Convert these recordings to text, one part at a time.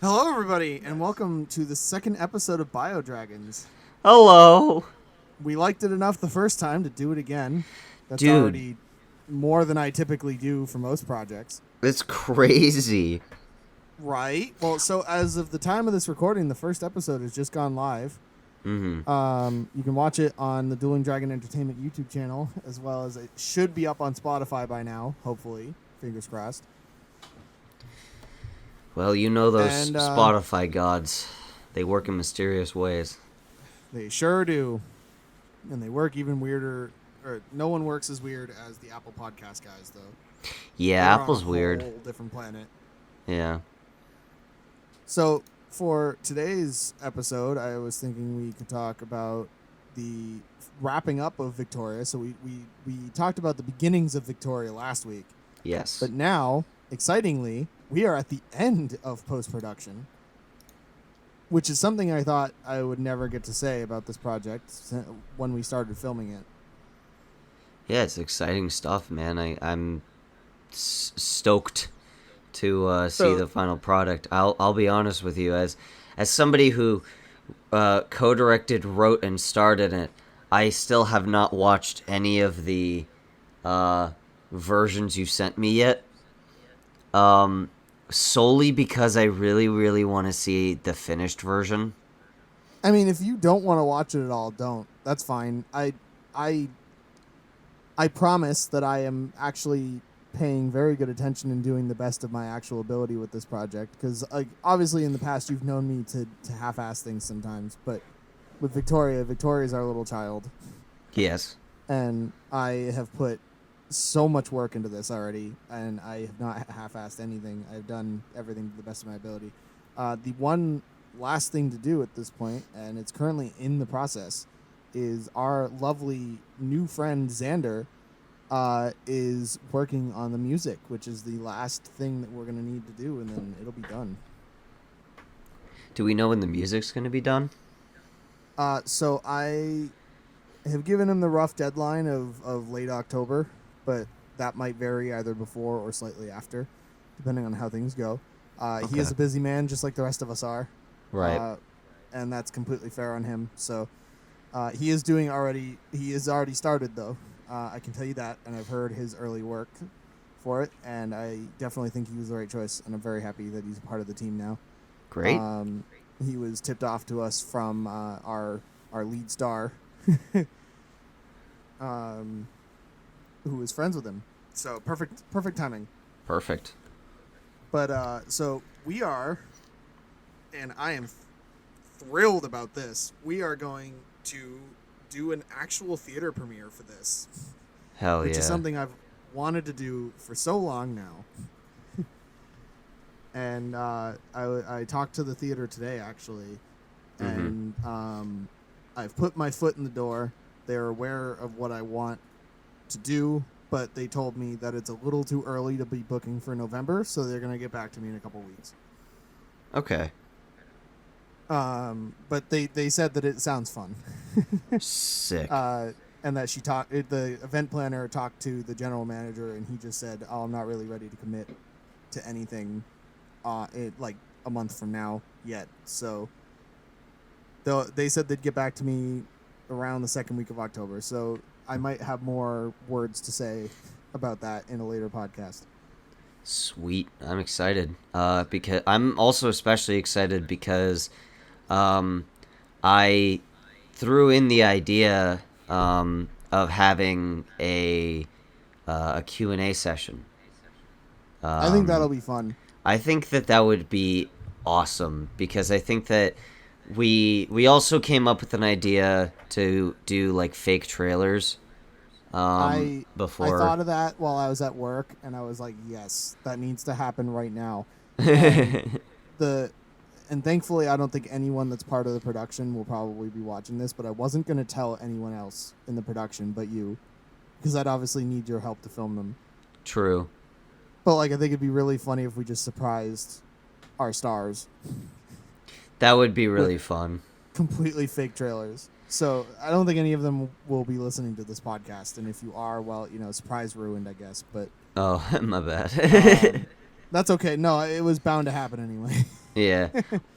Hello, everybody, and welcome to the second episode of Biodragons. Hello. We liked it enough the first time to do it again. That's Dude, already more than I typically do for most projects. it's crazy. Right? Well, so as of the time of this recording, the first episode has just gone live. hmm You can watch it on the Dueling Dragon Entertainment YouTube channel, as well as it should be up on Spotify by now, hopefully. Fingers crossed. Well, you know those And Spotify gods. They work in mysterious ways. they sure do. And they work even weirder, or no one works as weird as the Apple Podcast guys, though. Yeah, They're on a Apple's weird. whole different planet. Yeah. So for today's episode, I was thinking we could talk about the wrapping up of Victoria. So we talked about the beginnings of Victoria last week, Yes. but now, excitingly, we are at the end of post-production, which is something I thought I would never get to say about this project when we started filming it. Yeah, it's exciting stuff, man. I'm stoked to see So the final product. I'll be honest with you, as somebody who co-directed, wrote, and starred in it, I still have not watched any of the uh, versions you sent me yet. Um, Solely because I really, really want to see the finished version. I mean, if you don't want to watch it at all, don't. That's fine. I I promise that I am actually paying very good attention and doing the best of my actual ability with this project, because obviously in the past you've known me to half-ass things sometimes, but with Victoria's our little child, Yes. and I have put so much work into this already, and I have not half-assed anything. I've done everything to the best of my ability. The one last thing to do at this point, and it's currently in the process, is our lovely new friend Xander is working on the music, which is the last thing that we're going to need to do, and then it'll be done. Do we know when the music's going to be done? So I have given him the rough deadline of late October, but that might vary either before or slightly after, depending on how things go. He is Okay. a busy man, just like the rest of us are, Right. and that's completely fair on him. So he is doing already. He has already started though. I can tell you that, and I've heard his early work for it, and I definitely think he was the right choice, and I'm very happy that he's a part of the team now. Great. He was tipped off to us from our lead star, um, who was friends with him. So perfect timing. Perfect. But so we are, and I am thrilled about this. We are going to do an actual theater premiere for this, Hell which is yeah. something I've wanted to do for so long now. And I talked to the theater today, actually, and I've put my foot in the door. They're aware of what I want to do, but they told me that it's a little too early to be booking for November, so they're going to get back to me in a couple weeks. Okay. But they said that it sounds fun. Sick. And that the event planner talked to the general manager, and he just said, "Oh, I'm not really ready to commit to anything, like a month from now yet." So, they said they'd get back to me around the second week of October. So I might have more words to say about that in a later podcast. Sweet. I'm excited. Because I'm also especially excited because um I threw in the idea of having a Q&A session. I think that'll Um be fun. I think that would be awesome because I think that we also came up with an idea to do like fake trailers I before. thought of that while I was at work, and I was like, yes, that needs to happen right now. And the and thankfully, I don't think anyone that's part of the production will probably be watching this. But I wasn't going to tell anyone else in the production but you, because I'd obviously need your help to film them. True. But like, I think it'd be really funny if we just surprised our stars That would be with really fun. completely fake trailers. So I don't think any of them will be listening to this podcast. And if you are, well, surprise ruined, I guess. But Oh, my um, bad. That's okay. No, it was bound to happen anyway. Yeah.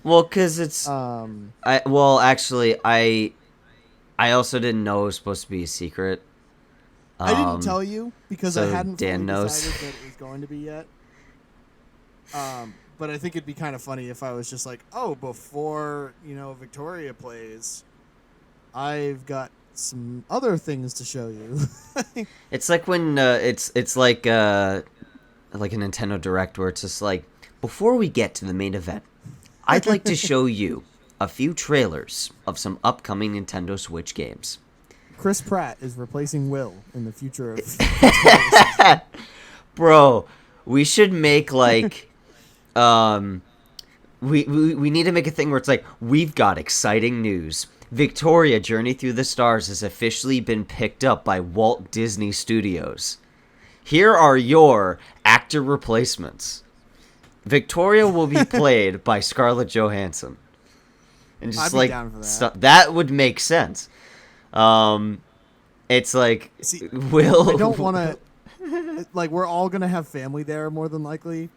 Well, cuz it's um, actually I also didn't know it was supposed to be a secret. I didn't Um tell you because I so hadn't Dan fully knows. decided that it was going to be yet. But I think it'd be kind of funny if I was just like, oh, before Victoria plays, I've got some other things to show you. It's like when it's like a Nintendo Direct where it's just like, before we get to the main event, I'd like to show you a few trailers of some upcoming Nintendo Switch games. Chris Pratt is replacing Will in the future of Victoria's Secret. Bro, we should make like um we need to make a thing where it's like, we've got exciting news. Victoria Journey Through the Stars has officially been picked up by Walt Disney Studios. Here are your actor replacements. Victoria will be played by Scarlett Johansson. And just I'd be like down for that. that would make sense. It's like, See, Will. I don't want to. Like, we're all gonna have family there more than likely.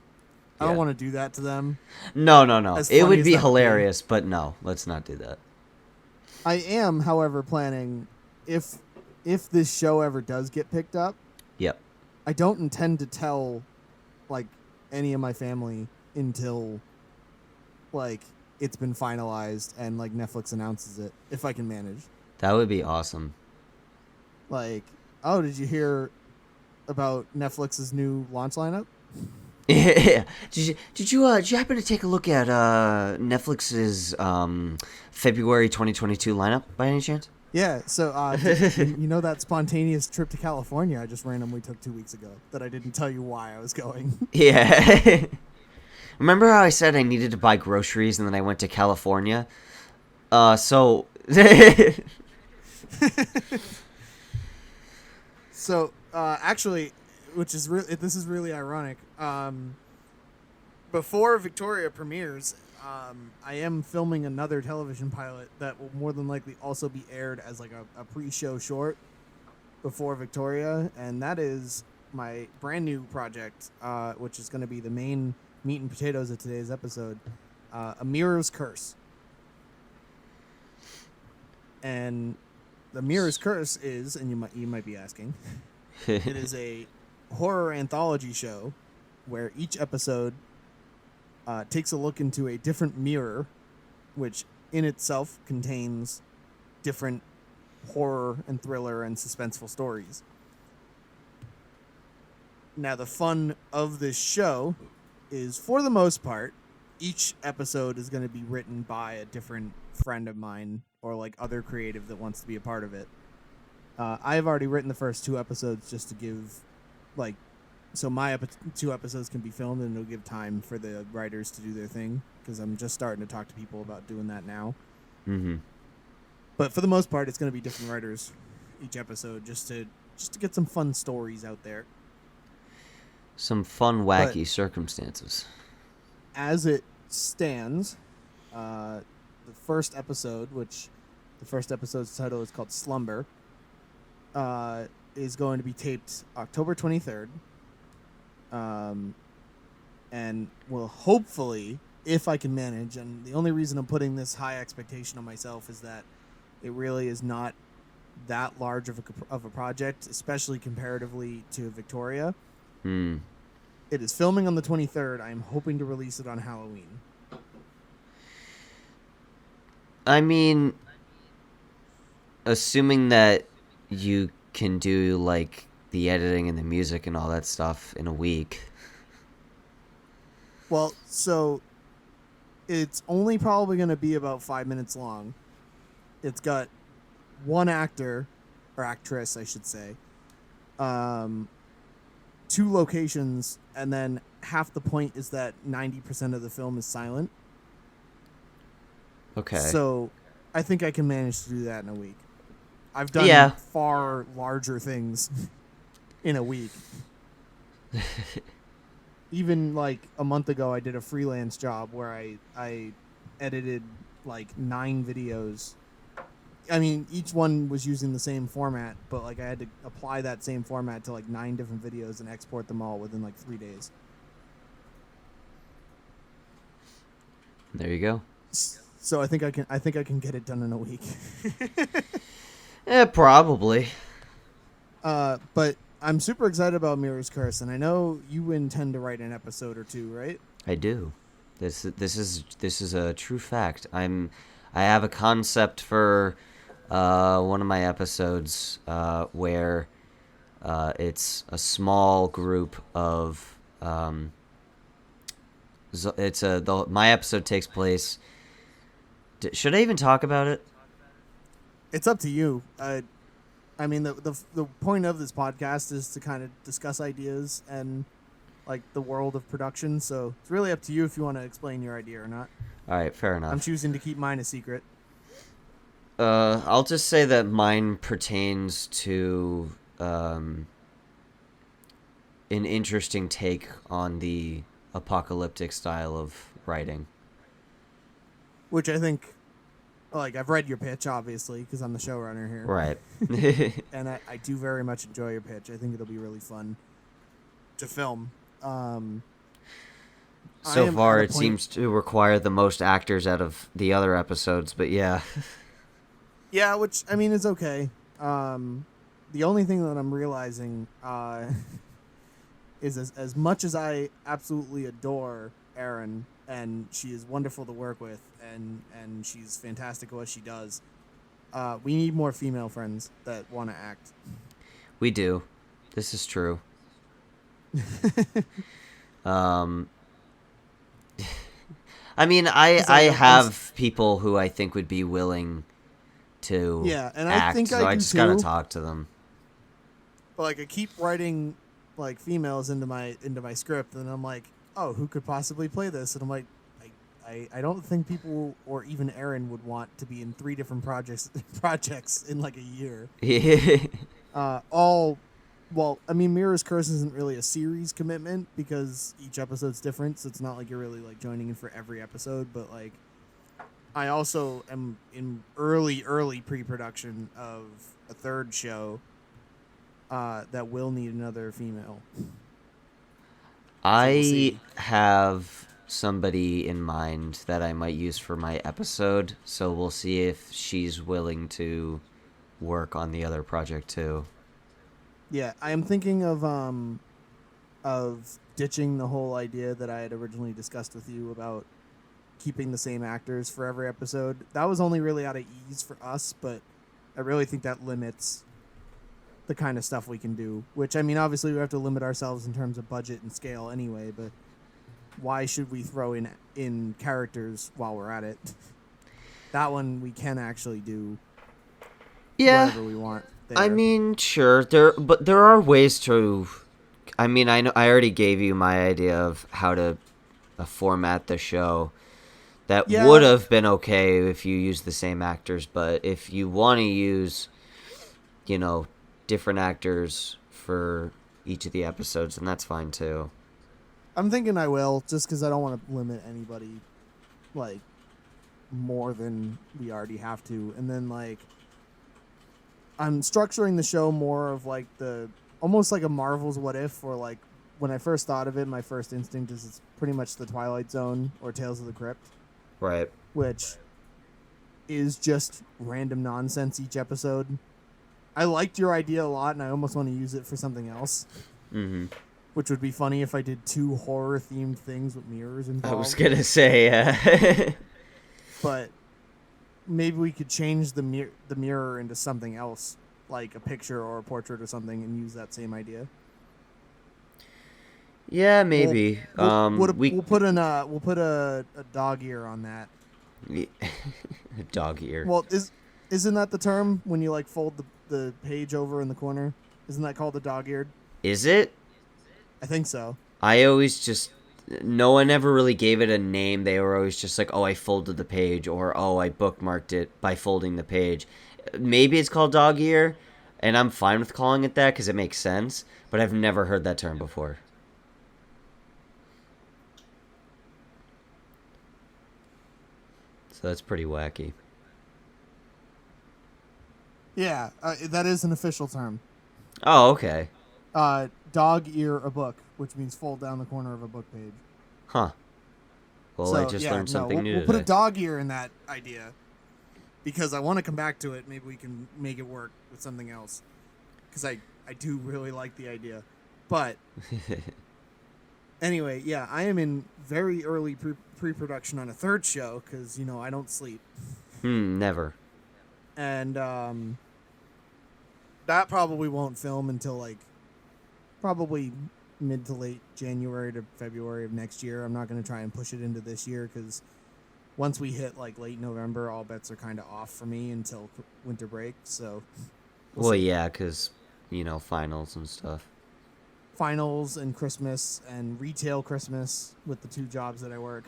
I don't Yeah. want to do that to them. No. As It funny would as be that would be. hilarious, but no, let's not do that. I am, however, planning if this show ever does get picked up, Yep. I don't intend to tell like any of my family until like it's been finalized and like Netflix announces it, if I can manage. That would be awesome. Like, oh, did you hear about Netflix's new launch lineup? Yeah. Did you happen to take a look at Netflix's February 2022 lineup by any chance? Yeah, so you know that spontaneous trip to California I just randomly took 2 weeks ago that I didn't tell you why I was going. Yeah. Remember how I said I needed to buy groceries and then I went to California? So So actually, which is this is really ironic. Before Victoria premieres, I am filming another television pilot that will more than likely also be aired as like a pre-show short before Victoria, and that is my brand new project, which is going to be the main meat and potatoes of today's episode, A Mirror's Curse. And The Mirror's Curse is, and you might be asking, it is a horror anthology show where each episode takes a look into a different mirror, which in itself contains different horror and thriller and suspenseful stories. Now, the fun of this show is, for the most part, each episode is going to be written by a different friend of mine or like other creative that wants to be a part of it. I have already written the first 2 episodes just to give, like, so my 2 episodes can be filmed and it'll give time for the writers to do their thing, because I'm just starting to talk to people about doing that now. Mm-hmm. But for the most part, it's going to be different writers each episode, just to get some fun stories out there. Some fun, wacky circumstances. As it stands, the first episode's title is called Slumber, is going to be taped October 23rd. And will hopefully, if I can manage, and the only reason I'm putting this high expectation on myself is that it really is not that large of a project, especially comparatively to Victoria. Hmm. It is filming on the 23rd. I'm hoping to release it on Halloween. I mean, assuming that you can do like the editing and the music and all that stuff in a week. Well, so it's only probably going to be about 5 minutes long. It's got one actor, or actress, I should say, 2 locations, and then half the point is that 90% of the film is silent. Okay. So I think I can manage to do that in a week. I've done far larger things in a week. Even like a month ago, I did a freelance job where I edited like 9 videos. I mean, each one was using the same format, but like I had to apply that same format to like 9 different videos and export them all within like 3 days. There you go. So I think I can get it done in a week. Probably. But I'm super excited about Mirror's Curse, and I know you intend to write an episode or two, right? I do. This is a true fact. I have a concept for one of my episodes where it's a small group of my episode takes place. Should I even talk about it? It's up to you. I mean, the point of this podcast is to kind of discuss ideas and like the world of production. So it's really up to you if you want to explain your idea or not. All right, fair enough. I'm choosing to keep mine a secret. I'll just say that mine pertains to an interesting take on the apocalyptic style of writing. Which I think, like, I've read your pitch, obviously, because I'm the showrunner here. Right. And I do very much enjoy your pitch. I think it'll be really fun to film. So far, it seems to require the most actors out of the other episodes, but yeah. Yeah, which, I mean, is okay. The only thing that I'm realizing is as much as I absolutely adore Erin, and she is wonderful to work with, and she's fantastic at what she does, we need more female friends that want to act. We do. This is true. I mean, I have people who I think would be willing to and act, I think so I just gotta talk to them. But like, I keep writing like females into my script, and I'm like, oh, who could possibly play this? And I'm like, I don't think people or even Erin would want to be in 3 different projects in like a year. Well, I mean, Mirror's Curse isn't really a series commitment because each episode's different, so it's not like you're really like joining in for every episode. But like, I also am in early pre-production of a 3rd show that will need another female. I have somebody in mind that I might use for my episode, so we'll see if she's willing to work on the other project too. Yeah, I am thinking of ditching the whole idea that I had originally discussed with you about keeping the same actors for every episode. That was only really out of ease for us, but I really think that limits the kind of stuff we can do. Which, I mean, obviously we have to limit ourselves in terms of budget and scale anyway, but why should we throw in characters while we're at it? That one we can actually do whatever we want. There. I mean, sure. But there are ways to. I mean, I know I already gave you my idea of how to format the show. That would have been okay if you used the same actors, but if you want to use, different actors for each of the episodes, then that's fine too. I'm thinking I will, just because I don't want to limit anybody, like, more than we already have to. And then, like, I'm structuring the show more of like almost like a Marvel's What If, or like when I first thought of it, my first instinct is it's pretty much the Twilight Zone or Tales of the Crypt. Right. Which is just random nonsense each episode. I liked your idea a lot, and I almost want to use it for something else. Mm-hmm. Which would be funny if I did 2 horror-themed things with mirrors involved. I was gonna say, But maybe we could change the mirror into something else, like a picture or a portrait or something, and use that same idea. Yeah, maybe. We'll put a dog ear on that. Dog ear. Well, isn't that the term when you like fold the page over in the corner? Isn't that called a dog eared? Is it? I think so. I always no one ever really gave it a name. They were always just like, oh, I folded the page, or oh, I bookmarked it by folding the page. Maybe it's called dog ear, and I'm fine with calling it that because it makes sense, but I've never heard that term before. So that's pretty wacky. Yeah, that is an official term. Oh, okay. Dog ear a book, which means fold down the corner of a book page. Huh. Well, I So just yeah, learned no, something new we'll put a today. dog ear in that idea because I want to come back to it. Maybe we can make it work with something else because I do really like the idea. But anyway, yeah, I am in very early pre-production on a third show because I don't sleep, Never. and that probably won't film until like probably mid to late January to February of next year. I'm not going to try and push it into this year because once we hit like late November, all bets are kind of off for me until winter break. So we'll Well, see. yeah, because, finals and stuff. Finals and Christmas and retail Christmas with the two jobs that I work.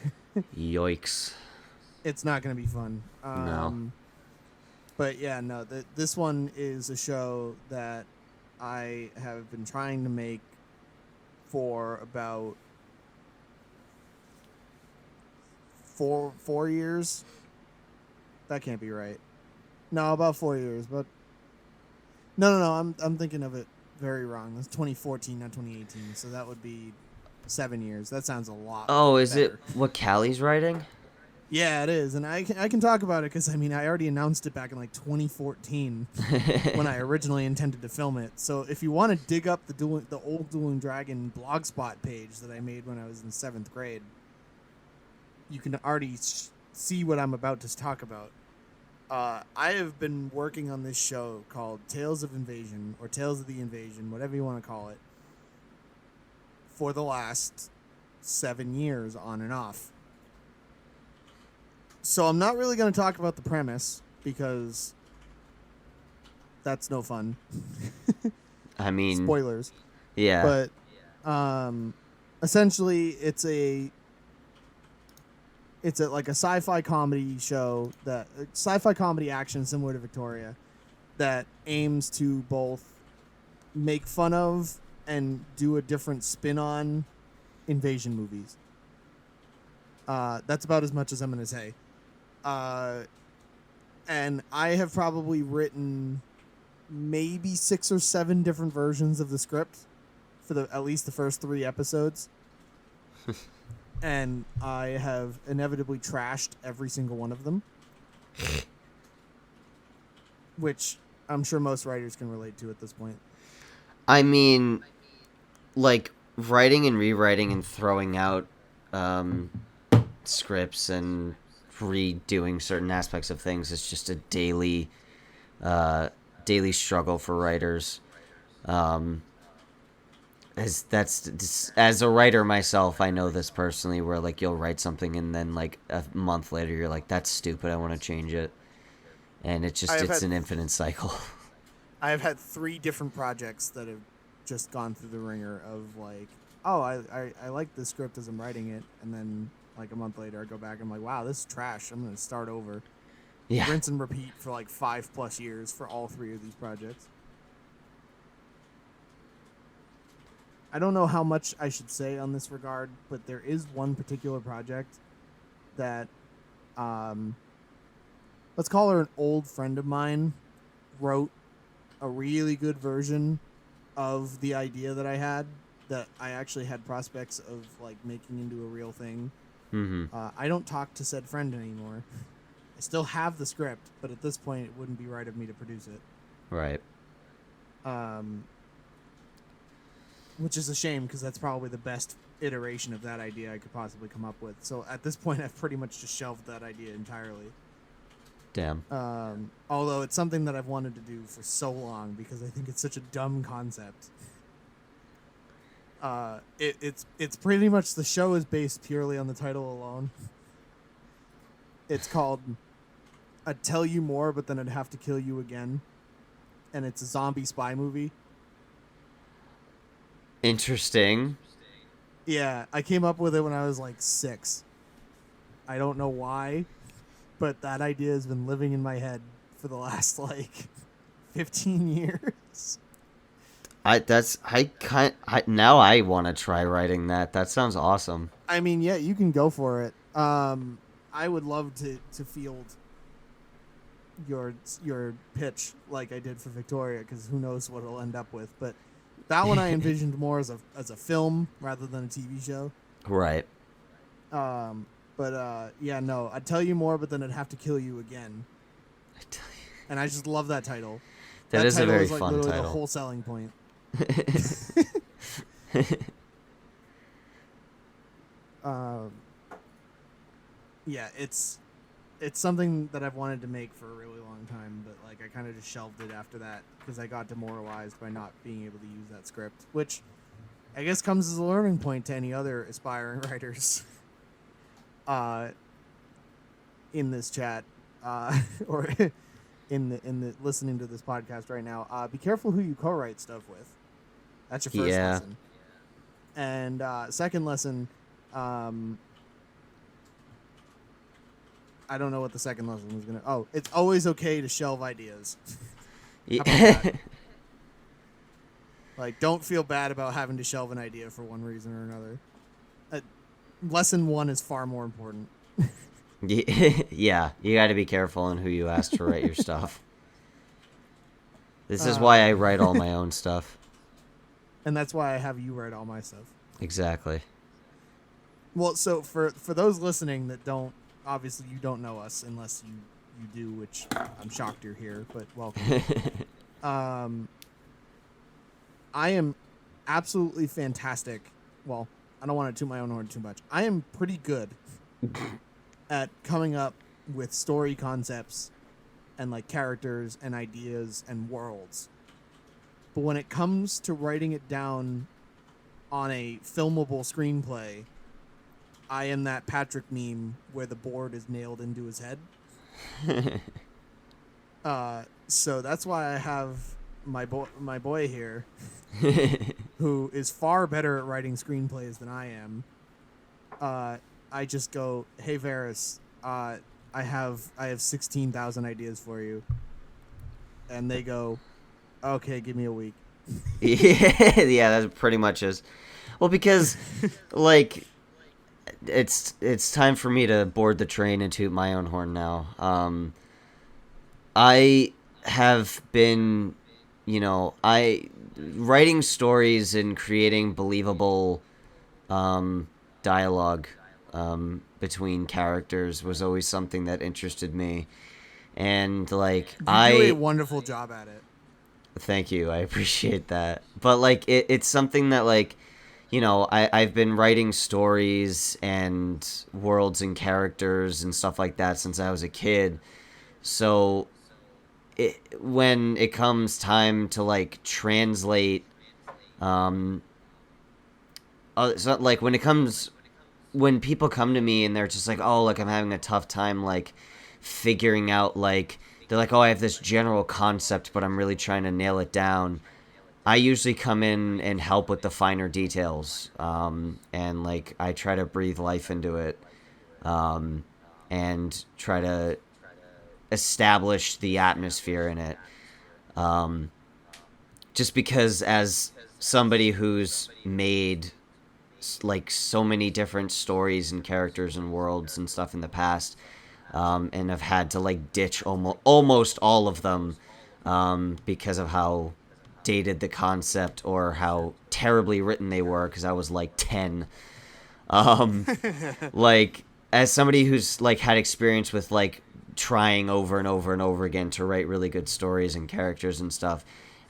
Yoicks. It's not going to be fun. No. But yeah, no, this one is a show that I have been trying to make for about 4 years. That can't be right. No, about 4 years. But no. I'm thinking of it very wrong. It's 2014, not 2018. So that would be 7 years. That sounds a lot. Oh, is better. it what Callie's writing? Yeah, it is, and I can talk about it because I already announced it back in like 2014 when I originally intended to film it. So if you want to dig up the old Dueling Dragon blogspot page that I made when I was in 7th grade, you can already see what I'm about to talk about. I have been working on this show called Tales of Invasion or Tales of the Invasion, whatever you want to call it, for the last 7 years on and off. So I'm not really going to talk about the premise because that's no fun. I mean, Spoilers. yeah. But essentially it's like a sci-fi comedy show sci-fi comedy action similar to Victoria that aims to both make fun of and do a different spin on invasion movies. That's about as much as I'm going to say. And I have probably written maybe 6 or 7 different versions of the script for at least the first 3 episodes. And I have inevitably trashed every single one of them. Which I'm sure most writers can relate to at this point. I mean, like, writing and rewriting and throwing out scripts and redoing certain aspects of things is just a daily struggle for writers. As a writer myself, I know this personally, where like you'll write something and then like a month later you're like, that's stupid, I want to change it, and it's an infinite cycle. I have had 3 different projects that have just gone through the ringer of like, oh, I like the script as I'm writing it, and then like a month later I go back and I'm like, wow, this is trash, I'm going to start over. Yeah. Rinse and repeat for like 5+ years for all 3 of these projects. I don't know how much I should say on this regard, but there is one particular project that, let's call her an old friend of mine, wrote a really good version of the idea that I had, that I actually had prospects of like making into a real thing. Mm-hmm. I don't talk to said friend anymore. I still have the script, but at this point it wouldn't be right of me to produce it. Right. Which is a shame because that's probably the best iteration of that idea I could possibly come up with. So at this point I've pretty much just shelved that idea entirely. Damn. Although it's something that I've wanted to do for so long because I think it's such a dumb concept. It's pretty much, the show is based purely on the title alone. It's called I'd Tell You More, but then I'd Have to Kill You Again. And it's a zombie spy movie. Interesting. Yeah, I came up with it when I was like 6. I don't know why, but that idea has been living in my head for the last like 15 years. Now I want to try writing that. That sounds awesome. I mean, yeah, you can go for it. I would love to field your pitch like I did for Victoria, because who knows what it'll end up with. But that one I envisioned more as a film rather than a TV show. Right. But yeah, no, I'd tell you more, but then I'd have to kill you again. I tell And I just love that title. That That is a title very is like fun literally the title. whole selling point. Um, yeah, it's something that I've wanted to make for a really long time, but like I kind of just shelved it after that because I got demoralized by not being able to use that script, which I guess comes as a learning point to any other aspiring writers uh, in this chat or in the listening to this podcast right now. Be careful who you co-write stuff with. That's your first Yeah. lesson. And second lesson, um, I don't know what the second lesson was gonna. Oh, it's always okay to shelve ideas. How about that? Like, don't feel bad about having to shelve an idea for one reason or another. Uh, lesson one is far more important, Yeah, you got to be careful on who you ask to write your stuff. This is why I um, write all my own stuff. and that's why I have you write all my stuff. Exactly. Well, so for those listening that don't, obviously you don't know us unless you do, which I'm shocked you're here, but welcome. um, I am absolutely fantastic. Well, I don't want to toot my own horn too much. I am pretty good at coming up with story concepts and like characters and ideas and worlds. But when it comes to writing it down on a filmable screenplay, I am that Patrick meme where the board is nailed into his head. So that's why I have my boy here, who is far better at writing screenplays than I am. I just go, hey Varys, I have 16,000 ideas for you, and they go, okay, give me a week. Yeah, that pretty much is. Well, because like it's time for me to board the train and toot my own horn now. I have been, I writing stories and creating believable dialogue between characters was always something that interested me, and like You do a wonderful job at it. thank you, I appreciate that. But like it's something that like I've been writing stories and worlds and characters and stuff like that since I was a kid. So when it comes time to like translate, so like when people come to me and they're just like, oh, like I'm having a tough time like figuring out like they're like, oh, I have this general concept, but I'm really trying to nail it down. I usually come in and help with the finer details, and like I try to breathe life into it, um, and try to establish the atmosphere in it. Um, just because, as somebody who's made like so many different stories and characters and worlds and stuff in the past, and have had to like ditch almost all of them because of how dated the concept or how terribly written they were because I was like 10. Like as somebody who's like had experience with like trying over and over and over again to write really good stories and characters and stuff,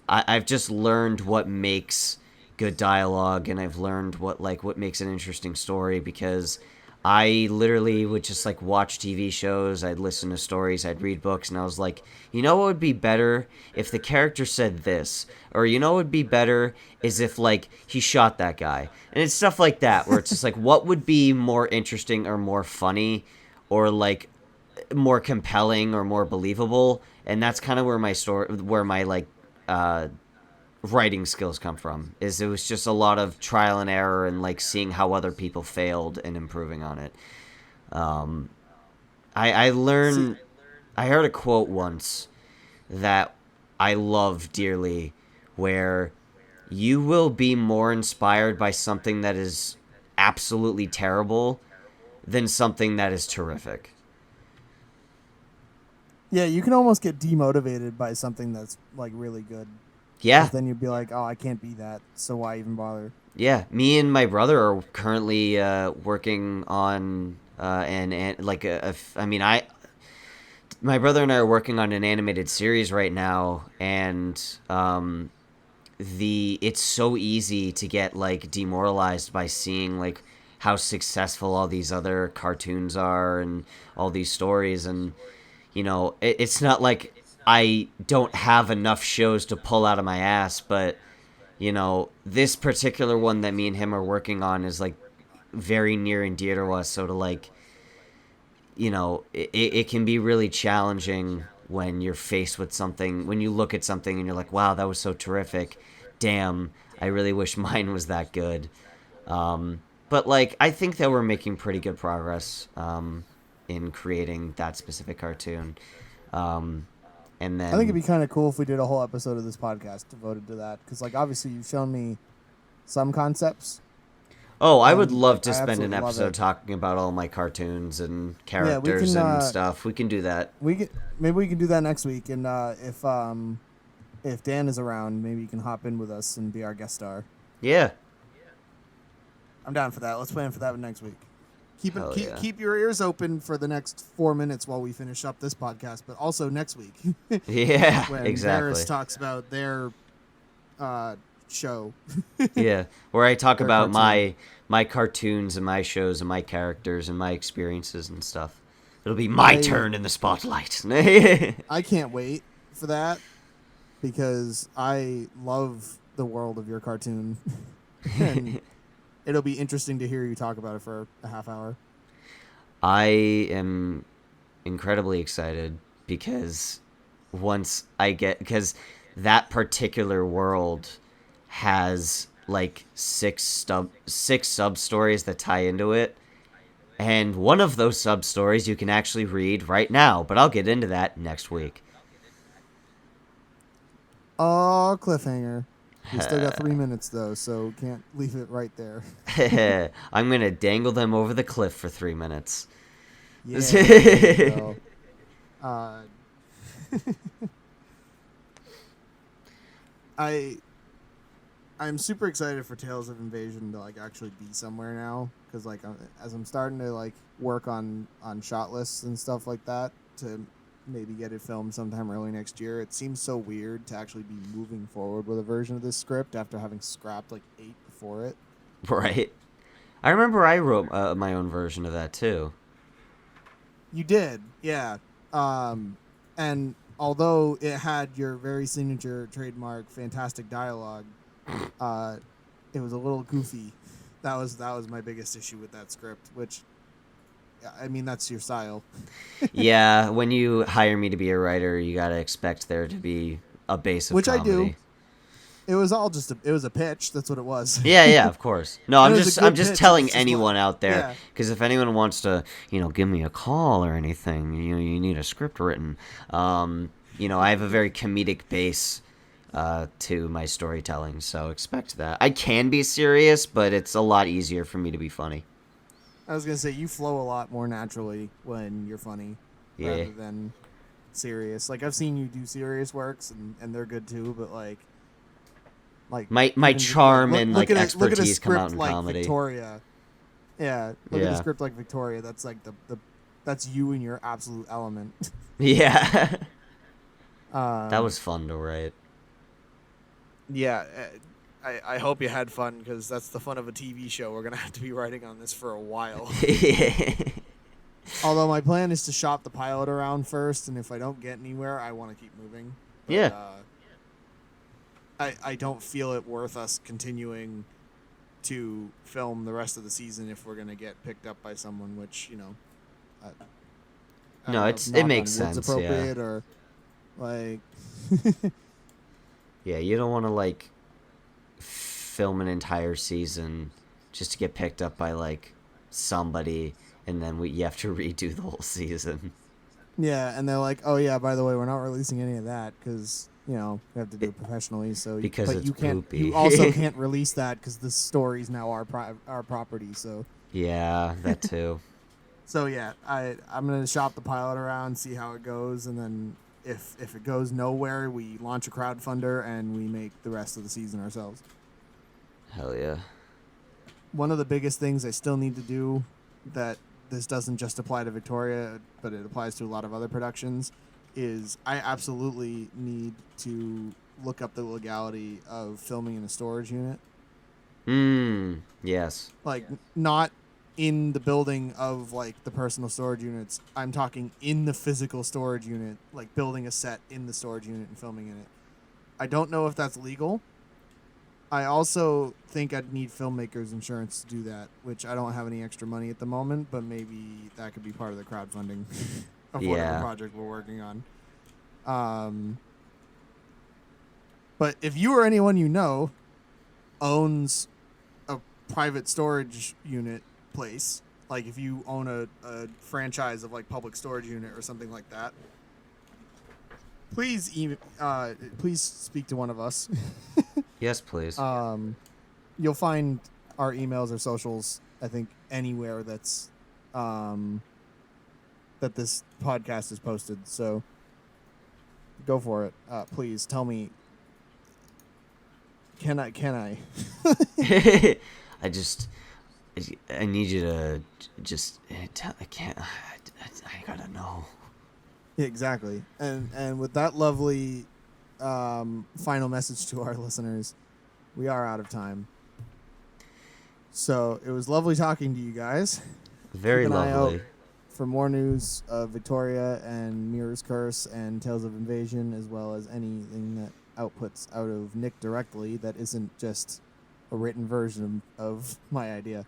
I've just learned what makes good dialogue, and I've learned what makes an interesting story because I literally would just like watch TV shows, I'd listen to stories, I'd read books, and I was like, what would be better if the character said this, or what would be better is if like he shot that guy, and it's stuff like that where it's just like what would be more interesting or more funny, or like more compelling or more believable, and that's kind of where my like writing skills come from. Is it was just a lot of trial and error and like seeing how other people failed and improving on it. Um, I See, learned. I heard a quote once that I love dearly, where you will be more inspired by something that is absolutely terrible than something that is terrific. yeah, you can almost get demotivated by something that's like really good, Yeah, because then you'd be like, oh, I can't be that, so why even bother? yeah. Me and my brother are currently working on and like I mean, my brother and I are working on an animated series right now, and it's so easy to get like demoralized by seeing like how successful all these other cartoons are and all these stories, and it's not like I don't have enough shows to pull out of my ass, but this particular one that me and him are working on is like very near and dear to us. So to like, it can be really challenging when you're faced with something, when you look at something and you're like, wow, that was so terrific. Damn, I really wish mine was that good. But like, I think that we're making pretty good progress in creating that specific cartoon. And I think it'd then, be kind of cool if we did a whole episode of this podcast devoted to that, because like obviously you've shown me some concepts. oh, I would And love like to I spend an absolutely love episode it. talking about all my cartoons and Yeah, we characters can. and stuff. We can do that. Maybe we can do that next week, and if Dan is around, maybe you can hop in with us and be our guest star. Yeah. I'm down for that. Let's plan for that next week. Hell yeah. Keep your ears open for the next 4 minutes while we finish up this podcast, but also next week Yeah, when exactly. Varys talks about their show. Yeah, where I talk Their about cartoon. my cartoons and my shows and my characters and my experiences and stuff. It'll be my turn in the spotlight. I can't wait for that because I love the world of your cartoon, and it'll be interesting to hear you talk about it for a half hour. I am incredibly excited because because that particular world has like six sub stories that tie into it, and one of those sub stories you can actually read right now, but I'll get into that next week. Oh, cliffhanger. We still got 3 minutes though, so can't leave it right there. I'm gonna dangle them over the cliff for 3 minutes. Yeah, there you go. Uh, I'm super excited for Tales of Invasion to like actually be somewhere now, because like as I'm starting to like work on shot lists and stuff like that to maybe get it filmed sometime early next year. It seems so weird to actually be moving forward with a version of this script after having scrapped like 8 before it. Right. I remember I wrote my own version of that too. You did, yeah. And although it had your very signature trademark fantastic dialogue, it was a little goofy. That was my biggest issue with that script, which I mean that's your style. Yeah, when you hire me to be a writer, you gotta expect there to be a base of Which comedy. I do. It was all just it was a pitch. That's what it was. Yeah, of course. No, And I'm it was a I'm good just pitch, telling it's just anyone like- out there, yeah. because if anyone wants to, give me a call or anything, you need a script written. I have a very comedic base to my storytelling, so expect that. I can be serious, but it's a lot easier for me to be funny. I was gonna say you flow a lot more naturally when you're funny, Yeah. rather than serious. Like I've seen you do serious works, and they're good too. But like My even charm look- and look like at a expertise come script out in like comedy. Victoria. Yeah, look at Yeah. a script like Victoria. That's like the that's you in your absolute element. Yeah. Um, That was fun to write. Yeah, I hope you had fun, because that's the fun of a TV show. We're gonna have to be writing on this for a while. Although my plan is to shop the pilot around first, and if I don't get anywhere, I want to keep moving. But, Yeah. I don't feel it worth us continuing to film the rest of the season if we're gonna get picked up by someone, which I don't No, know it if makes knock on wood's sense, yeah. appropriate or like. Yeah, you don't want to like film an entire season just to get picked up by like somebody, and then you have to redo the whole season. Yeah, and they're like, "Oh yeah, by the way, we're not releasing any of that because we have to do it professionally." So, Because but it's you can't. poopy. You also can't release that because the story's now our property. So, Yeah, that too. yeah, I'm gonna shop the pilot around, see how it goes, and then if it goes nowhere, we launch a crowdfunder and we make the rest of the season ourselves. Hell yeah. One of the biggest things I still need to do that this doesn't just apply to Victoria, but it applies to a lot of other productions, is I absolutely need to look up the legality of filming in a storage unit. Yes. Like, not in the building of, like, the personal storage units. I'm talking in the physical storage unit, like building a set in the storage unit and filming in it. I don't know if that's legal. I also think I'd need filmmakers insurance to do that, which I don't have any extra money at the moment, but maybe that could be part of the crowdfunding of whatever project we're working on. But if you or anyone you know owns a private storage unit place, like if you own a franchise of like public storage unit or something like that, please speak to one of us. Yes, please. You'll find our emails or socials, I think, anywhere that's that this podcast is posted. So go for it. Please tell me. Can I? I need you to just I can't. I gotta know. Exactly. And with that lovely final message to our listeners, we are out of time. So it was lovely talking to you guys. Very Keep an eye lovely. out for more news of Victoria and Mirror's Curse and Tales of Invasion, as well as anything that outputs out of Nick directly that isn't just a written version of my idea.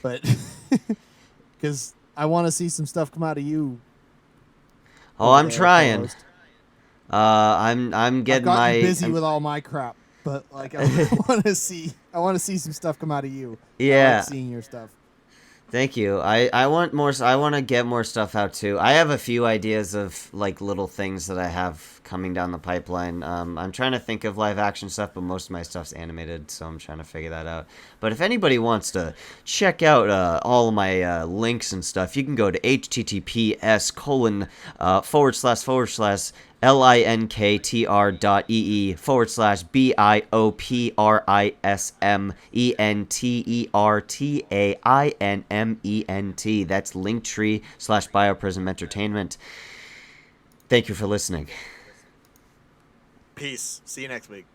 But because I want to see some stuff come out of you. Oh, I'm trying. Co-host. I'm getting I've gotten my busy with all my crap, but like I want to see some stuff come out of you. Yeah. I like seeing your stuff. Thank you. I want more. I want to get more stuff out too. I have a few ideas of like little things that I have coming down the pipeline. I'm trying to think of live action stuff, but most of my stuff's animated, so I'm trying to figure that out. But if anybody wants to check out all of my links and stuff, you can go to https://linktr.ee/bioprismentertainment. That's linktree/bioprism entertainment. Thank you for listening. Peace. See you next week.